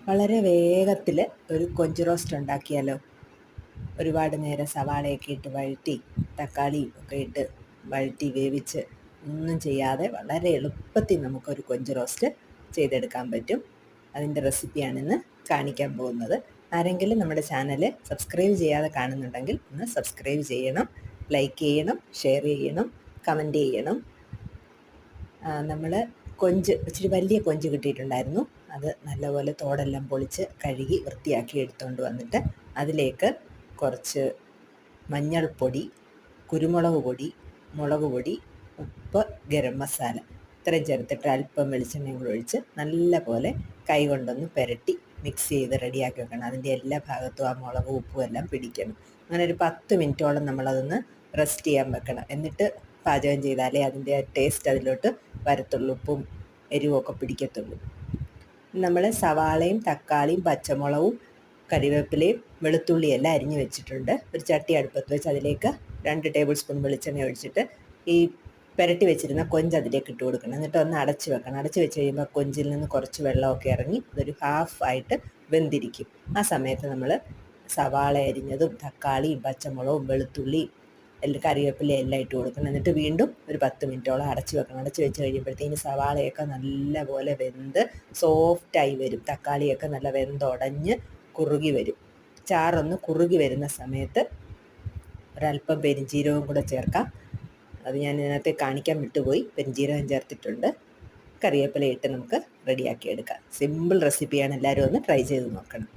വളരെ വേഗത്തിൽ ഒരു കൊഞ്ച് റോസ്റ്റ് ഉണ്ടാക്കിയാലോ? ഒരുപാട് നേരം സവാളയൊക്കെ ഇട്ട് വഴറ്റി തക്കാളിയും ഒക്കെ ഇട്ട് വഴറ്റി വേവിച്ച് ഒന്നും ചെയ്യാതെ വളരെ എളുപ്പത്തിൽ നമുക്കൊരു കൊഞ്ച് റോസ്റ്റ് ചെയ്തെടുക്കാൻ പറ്റും. അതിൻ്റെ റെസിപ്പിയാണിന്ന് കാണിക്കാൻ പോകുന്നത്. ആരെങ്കിലും നമ്മുടെ ചാനൽ സബ്സ്ക്രൈബ് ചെയ്യാതെ കാണുന്നുണ്ടെങ്കിൽ ഒന്ന് സബ്സ്ക്രൈബ് ചെയ്യണം, ലൈക്ക് ചെയ്യണം, ഷെയർ ചെയ്യണം, കമൻറ്റ് ചെയ്യണം. നമ്മൾ കൊഞ്ച് ഇച്ചിരി വലിയ കൊഞ്ച് കിട്ടിയിട്ടുണ്ടായിരുന്നു. അത് നല്ലപോലെ തോടെല്ലാം പൊളിച്ച് കഴുകി വൃത്തിയാക്കി എടുത്തുകൊണ്ട് വന്നിട്ട് അതിലേക്ക് കുറച്ച് മഞ്ഞൾപ്പൊടി, കുരുമുളക് പൊടി, മുളക് പൊടി, ഉപ്പ്, ഗരം മസാല ഇത്രയും ചേർത്തിട്ട് അല്പം വെളിച്ചെണ്ണയും കൂടെ ഒഴിച്ച് നല്ല പോലെ കൈ കൊണ്ടൊന്ന് പുരട്ടി മിക്സ് ചെയ്ത് റെഡിയാക്കി വെക്കണം. അതിൻ്റെ എല്ലാ ഭാഗത്തും ആ മുളകും ഉപ്പും എല്ലാം പിടിക്കണം. അങ്ങനെ ഒരു 10 മിനിറ്റോളം നമ്മളതൊന്ന് റെസ്റ്റ് ചെയ്യാൻ വെക്കണം. എന്നിട്ട് പാചകം ചെയ്താലേ അതിൻ്റെ ടേസ്റ്റ് അതിലോട്ട് വരത്തുള്ളൂ, ഉപ്പും എരിവുമൊക്കെ പിടിക്കത്തുള്ളൂ. നമ്മൾ സവാളയും തക്കാളിയും പച്ചമുളകും കറിവേപ്പിലയും വെളുത്തുള്ളിയും എല്ലാം അരിഞ്ഞ് വെച്ചിട്ടുണ്ട്. ഒരു ചട്ടി അടുപ്പത്ത് വെച്ച് അതിലേക്ക് 2 ടേബിൾ സ്പൂൺ വെളിച്ചെണ്ണ ഒഴിച്ചിട്ട് ഈ പുരട്ടി വെച്ചിരുന്ന കൊഞ്ച് അതിലേക്ക് ഇട്ട് കൊടുക്കണം. എന്നിട്ട് ഒന്ന് അടച്ച് വെക്കണം. അടച്ച് വെച്ച് കഴിയുമ്പോൾ കൊഞ്ചിൽ നിന്ന് കുറച്ച് വെള്ളമൊക്കെ ഇറങ്ങി അതൊരു ഹാഫ് ആയിട്ട് വെന്തിരിക്കും. ആ സമയത്ത് നമ്മൾ സവാള അരിഞ്ഞതും തക്കാളിയും പച്ചമുളകും വെളുത്തുള്ളിയും കറിവേപ്പില എല്ലാം ഇട്ട് കൊടുക്കണം. എന്നിട്ട് വീണ്ടും ഒരു 10 മിനിറ്റോളം അടച്ച് വെക്കണം. അടച്ച് വെച്ച് കഴിയുമ്പോഴത്തേന് സവാളയൊക്കെ നല്ലപോലെ വെന്ത് സോഫ്റ്റായി വരും. തക്കാളിയൊക്കെ നല്ല വെന്തുടഞ്ഞ് കുറുകി വരും. ചാറൊന്ന് കുറുകി വരുന്ന സമയത്ത് ഒരല്പം പെരിഞ്ജീരകവും കൂടെ ചേർക്കാം. അത് ഞാൻ ഇതിനകത്ത് കാണിക്കാൻ വിട്ടുപോയി. പെരിഞ്ജീരകം ചേർത്തിട്ടുണ്ട്. കറിവേപ്പില ഇട്ട് നമുക്ക് റെഡിയാക്കി എടുക്കാം. സിമ്പിൾ റെസിപ്പിയാണ്. എല്ലാവരും ഒന്ന് ട്രൈ ചെയ്ത് നോക്കണം.